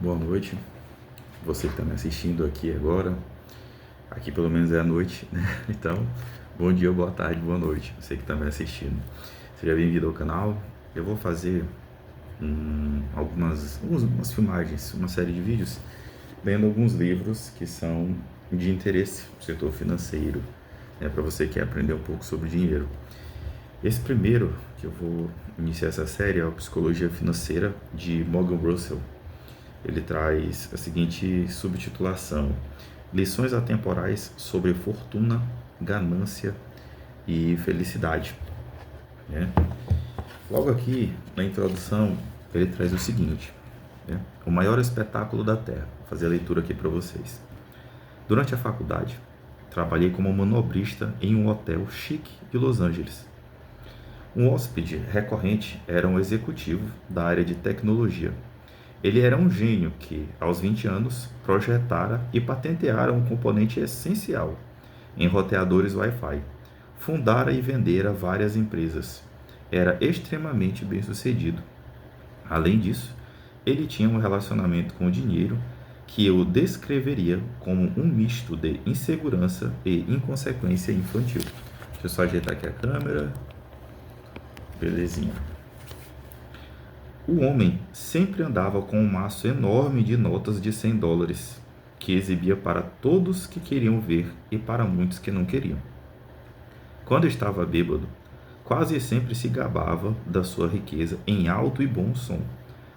Boa noite, você que está me assistindo aqui agora. Aqui pelo menos é a noite, né? Então, bom dia, boa tarde, boa noite, você que está me assistindo. Seja bem-vindo ao canal. Eu vou fazer algumas filmagens, uma série de vídeos, lendo alguns livros que são de interesse no setor financeiro, né, para você que quer aprender um pouco sobre dinheiro. Esse primeiro que eu vou iniciar essa série é a Psicologia Financeira, de Morgan Russell. Ele traz a seguinte subtitulação: Lições atemporais sobre fortuna, ganância e felicidade. Né? Logo aqui, na introdução, ele traz o seguinte, né? O maior espetáculo da Terra. Vou fazer a leitura aqui para vocês. Durante a faculdade, trabalhei como manobrista em um hotel chique de Los Angeles. Um hóspede recorrente era um executivo da área de tecnologia. Ele era um gênio que, aos 20 anos, projetara e patenteara um componente essencial em roteadores Wi-Fi. Fundara e vendera várias empresas. Era extremamente bem-sucedido. Além disso, ele tinha um relacionamento com o dinheiro que eu descreveria como um misto de insegurança e inconsequência infantil. Deixa eu só ajeitar aqui a câmera. Belezinha. O homem sempre andava com um maço enorme de notas de $100, que exibia para todos que queriam ver e para muitos que não queriam. Quando estava bêbado, quase sempre se gabava da sua riqueza em alto e bom som,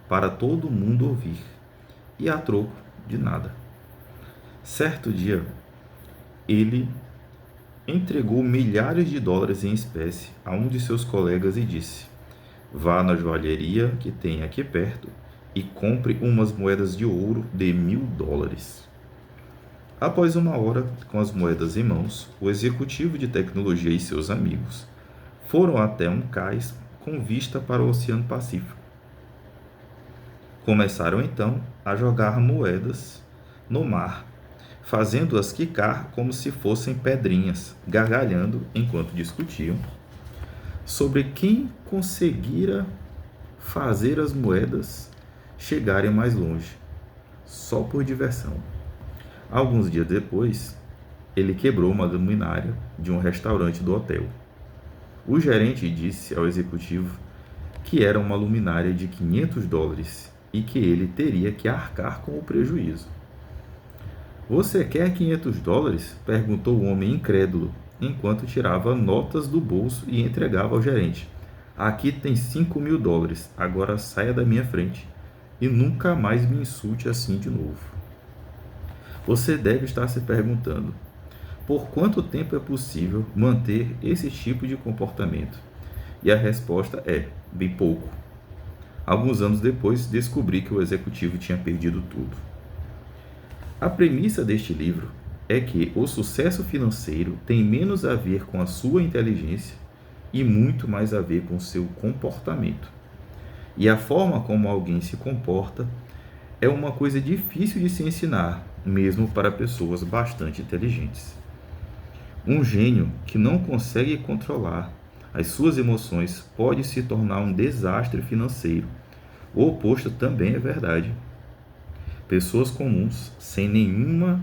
para todo mundo ouvir, e a troco de nada. Certo dia, ele entregou milhares de dólares em espécie a um de seus colegas e disse: Vá na joalheria que tem aqui perto e compre umas moedas de ouro de $1.000. Após uma hora com as moedas em mãos, o executivo de tecnologia e seus amigos foram até um cais com vista para o Oceano Pacífico. Começaram então a jogar moedas no mar, fazendo-as quicar como se fossem pedrinhas, gargalhando enquanto discutiam sobre quem conseguira fazer as moedas chegarem mais longe, só por diversão. Alguns dias depois, ele quebrou uma luminária de um restaurante do hotel. O gerente disse ao executivo que era uma luminária de $500 e que ele teria que arcar com o prejuízo. Você quer $500? Perguntou o homem incrédulo, enquanto tirava notas do bolso e entregava ao gerente. Aqui tem $5.000, agora saia da minha frente e nunca mais me insulte assim de novo. Você deve estar se perguntando, por quanto tempo é possível manter esse tipo de comportamento? E a resposta é, bem pouco. Alguns anos depois, descobri que o executivo tinha perdido tudo. A premissa deste livro é que o sucesso financeiro tem menos a ver com a sua inteligência e muito mais a ver com seu comportamento. E a forma como alguém se comporta é uma coisa difícil de se ensinar, mesmo para pessoas bastante inteligentes. Um gênio que não consegue controlar as suas emoções pode se tornar um desastre financeiro. O oposto também é verdade. Pessoas comuns, sem nenhuma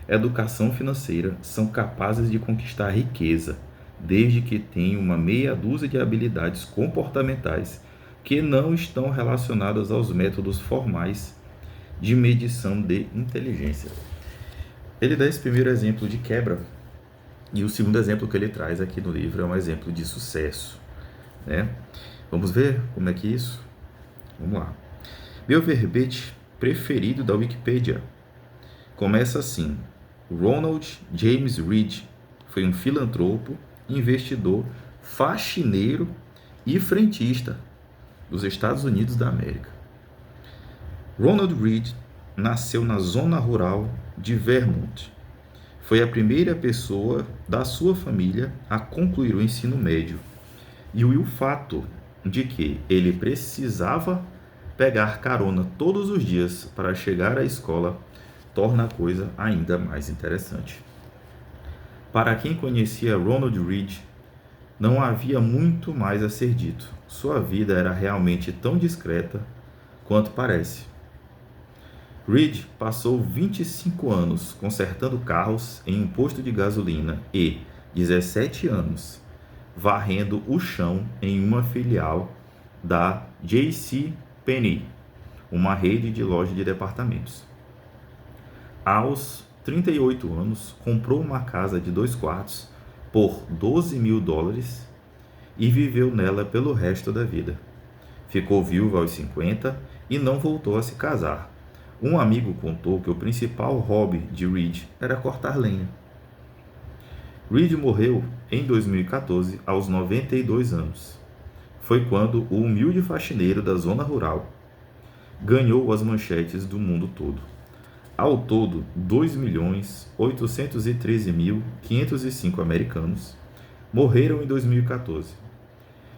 educação financeira, são capazes de conquistar riqueza, desde que tenham uma meia dúzia de habilidades comportamentais que não estão relacionadas aos métodos formais de medição de inteligência. Ele dá esse primeiro exemplo de quebra, e o segundo exemplo que ele traz aqui no livro é um exemplo de sucesso, né? Vamos ver como é que é isso? Vamos lá. Meu verbete preferido da Wikipedia começa assim: Ronald James Reed foi um filantropo, investidor, faxineiro e frentista dos Estados Unidos da América. Ronald Reed nasceu na zona rural de Vermont. Foi a primeira pessoa da sua família a concluir o ensino médio. E o fato de que ele precisava pegar carona todos os dias para chegar à escola torna a coisa ainda mais interessante. Para quem conhecia Ronald Reed, não havia muito mais a ser dito. Sua vida era realmente tão discreta quanto parece. Reed passou 25 anos consertando carros em um posto de gasolina e 17 anos varrendo o chão em uma filial da JCPenney, uma rede de lojas de departamentos. Aos 38 anos, comprou uma casa de 2 quartos por $12.000 e viveu nela pelo resto da vida. Ficou viúva aos 50 e não voltou a se casar. Um amigo contou que o principal hobby de Reed era cortar lenha. Reed morreu em 2014 aos 92 anos. Foi quando o humilde faxineiro da zona rural ganhou as manchetes do mundo todo. Ao todo, 2.813.505 americanos morreram em 2014.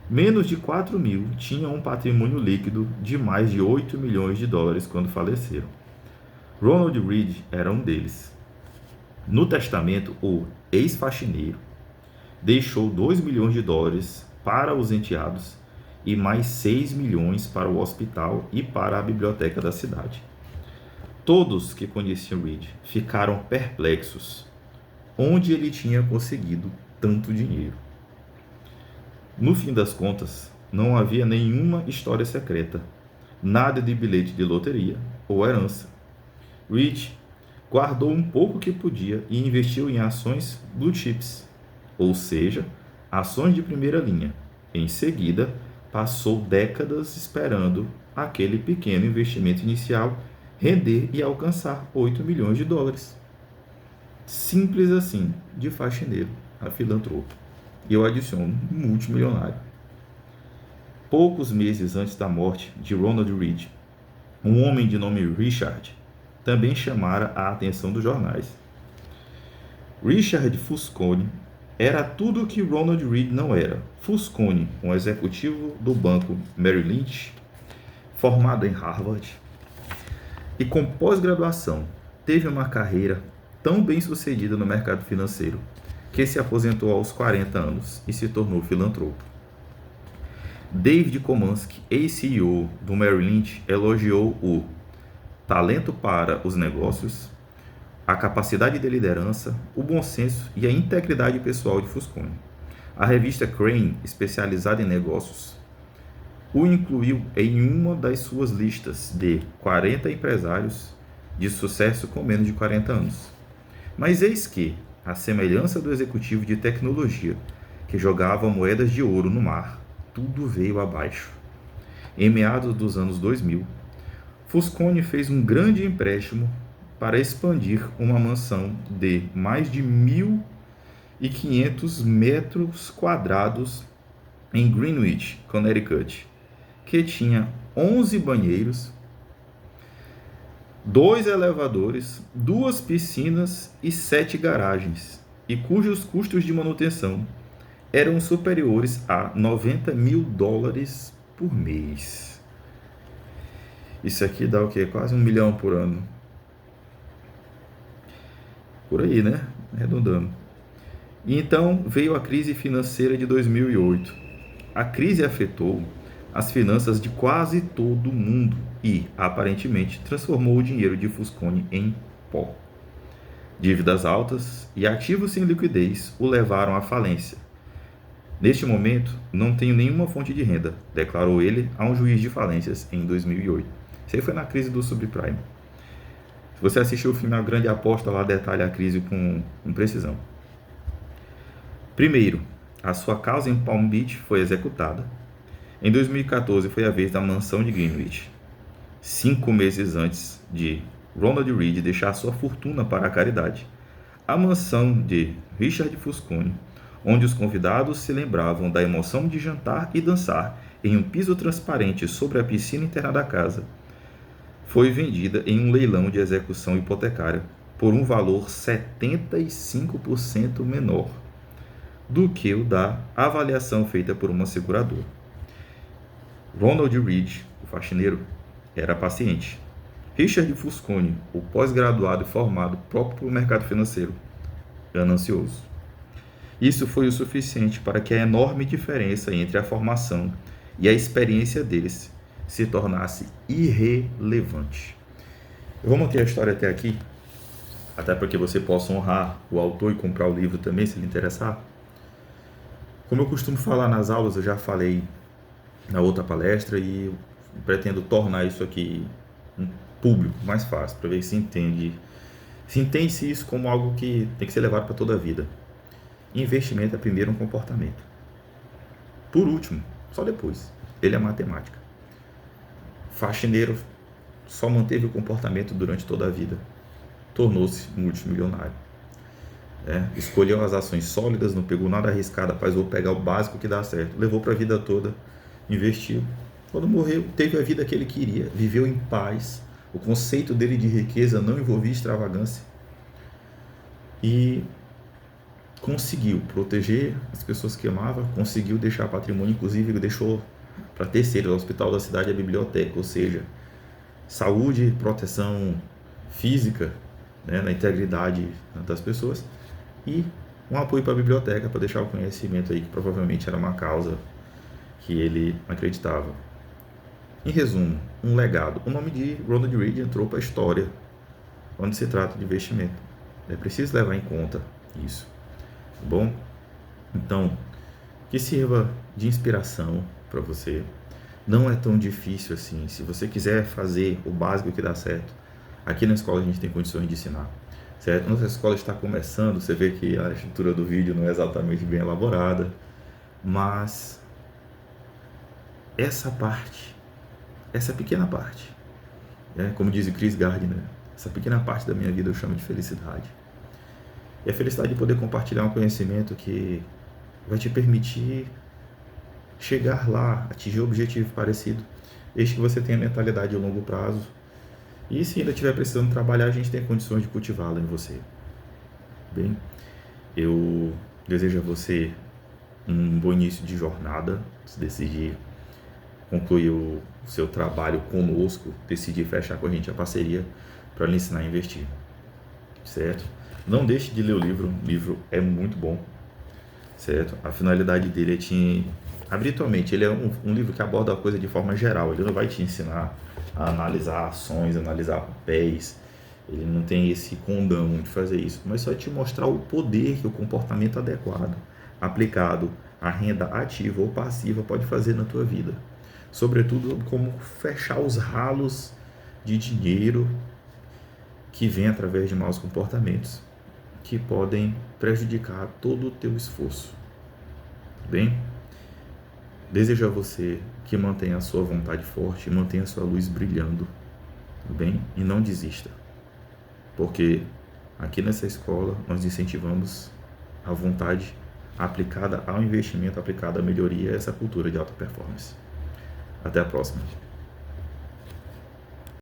Menos de 4 mil tinham um patrimônio líquido de mais de $8 milhões quando faleceram. Ronald Reed era um deles. No testamento, o ex-faxineiro deixou $2 milhões para os enteados e mais 6 milhões para o hospital e para a biblioteca da cidade. Todos que conheciam Reed ficaram perplexos onde ele tinha conseguido tanto dinheiro. No fim das contas, não havia nenhuma história secreta, nada de bilhete de loteria ou herança. Reed guardou um pouco que podia e investiu em ações blue chips, ou seja, ações de primeira linha. Em seguida, passou décadas esperando aquele pequeno investimento inicial render e alcançar $8 milhões. Simples assim, de faxineiro a filantropo. E eu adiciono multimilionário. Poucos meses antes da morte de Ronald Reed, um homem de nome Richard também chamara a atenção dos jornais. Richard Fusconi era tudo o que Ronald Reed não era. Fusconi, um executivo do banco Merrill Lynch, formado em Harvard e com pós-graduação, teve uma carreira tão bem sucedida no mercado financeiro que se aposentou aos 40 anos e se tornou filantropo. David Komansky, ex-CEO do Merrill Lynch, elogiou o talento para os negócios, a capacidade de liderança, o bom senso e a integridade pessoal de Fusconi. A revista Crane, especializada em negócios, o incluiu em uma das suas listas de 40 empresários de sucesso com menos de 40 anos. Mas eis que, à semelhança do executivo de tecnologia que jogava moedas de ouro no mar, tudo veio abaixo. Em meados dos anos 2000, Fusconi fez um grande empréstimo para expandir uma mansão de mais de 1.500 metros quadrados em Greenwich, Connecticut, que tinha 11 banheiros, 2 elevadores, 2 piscinas e 7 garagens, e cujos custos de manutenção eram superiores a $90 mil por mês. Isso aqui dá o quê? Quase $1 milhão por ano. Por aí, né? Arredondando. E então veio a crise financeira de 2008. A crise afetou as finanças de quase todo mundo e, aparentemente, transformou o dinheiro de Fusconi em pó. Dívidas altas e ativos sem liquidez o levaram à falência. Neste momento, não tenho nenhuma fonte de renda, declarou ele a um juiz de falências em 2008. Isso aí foi na crise do subprime. Se você assistiu o filme A Grande Aposta, lá detalha a crise com precisão. Primeiro, a sua causa em Palm Beach foi executada. Em 2014 foi a vez da mansão de Greenwich. 5 meses antes de Ronald Reed deixar sua fortuna para a caridade, a mansão de Richard Fusconi, onde os convidados se lembravam da emoção de jantar e dançar em um piso transparente sobre a piscina interna da casa, foi vendida em um leilão de execução hipotecária por um valor 75% menor do que o da avaliação feita por uma seguradora. Ronald Reed, o faxineiro, era paciente. Richard Fusconi, o pós-graduado e formado próprio para o mercado financeiro, ganancioso. Isso foi o suficiente para que a enorme diferença entre a formação e a experiência deles se tornasse irrelevante. Eu vou manter a história até aqui, até para que você possa honrar o autor e comprar o livro também, se lhe interessar. Como eu costumo falar nas aulas, eu já falei na outra palestra e pretendo tornar isso aqui um público mais fácil, para ver se entende isso como algo que tem que ser levado para toda a vida. Investimento é primeiro um comportamento. Por último, só depois, ele é matemática. Faxineiro só manteve o comportamento durante toda a vida. Tornou-se multimilionário. Escolheu as ações sólidas, não pegou nada arriscado, rapaz, vou pegar o básico que dá certo. Levou para a vida toda, investiu. Quando morreu, teve a vida que ele queria, viveu em paz. O conceito dele de riqueza não envolvia extravagância. E conseguiu proteger as pessoas que amava, conseguiu deixar patrimônio, inclusive deixou para terceiros, o hospital da cidade e a biblioteca, ou seja, saúde, proteção física, né, na integridade das pessoas, e um apoio para a biblioteca, para deixar o conhecimento aí, que provavelmente era uma causa que ele acreditava. Em resumo, um legado. O nome de Ronald Read entrou para a história quando se trata de investimento. É preciso levar em conta isso, tá bom? Então, que sirva de inspiração para você. Não é tão difícil assim. Se você quiser fazer o básico que dá certo, aqui na escola a gente tem condições de ensinar, certo? Nossa escola está começando, você vê que a estrutura do vídeo não é exatamente bem elaborada, mas essa parte, essa pequena parte, como diz o Chris Gardner, essa pequena parte da minha vida eu chamo de felicidade. E a felicidade de poder compartilhar um conhecimento que vai te permitir chegar lá, atingir um objetivo parecido, desde que você tenha mentalidade de longo prazo. E se ainda estiver precisando trabalhar, a gente tem condições de cultivá-la em você. Bem, eu desejo a você um bom início de jornada, se decidir concluir o seu trabalho conosco, decidir fechar com a gente a parceria para lhe ensinar a investir, certo? Não deixe de ler o livro é muito bom, certo? A finalidade dele é te abrir tua mente. Ele é um livro que aborda a coisa de forma geral, ele não vai te ensinar a analisar ações, analisar papéis, ele não tem esse condão de fazer isso, mas só te mostrar o poder que o comportamento adequado, aplicado à renda ativa ou passiva, pode fazer na tua vida. Sobretudo, como fechar os ralos de dinheiro que vem através de maus comportamentos, que podem prejudicar todo o teu esforço. Bem, desejo a você que mantenha a sua vontade forte, mantenha a sua luz brilhando, bem? E não desista, porque aqui nessa escola nós incentivamos a vontade aplicada ao investimento, aplicada à melhoria, essa cultura de alta performance. Até a próxima.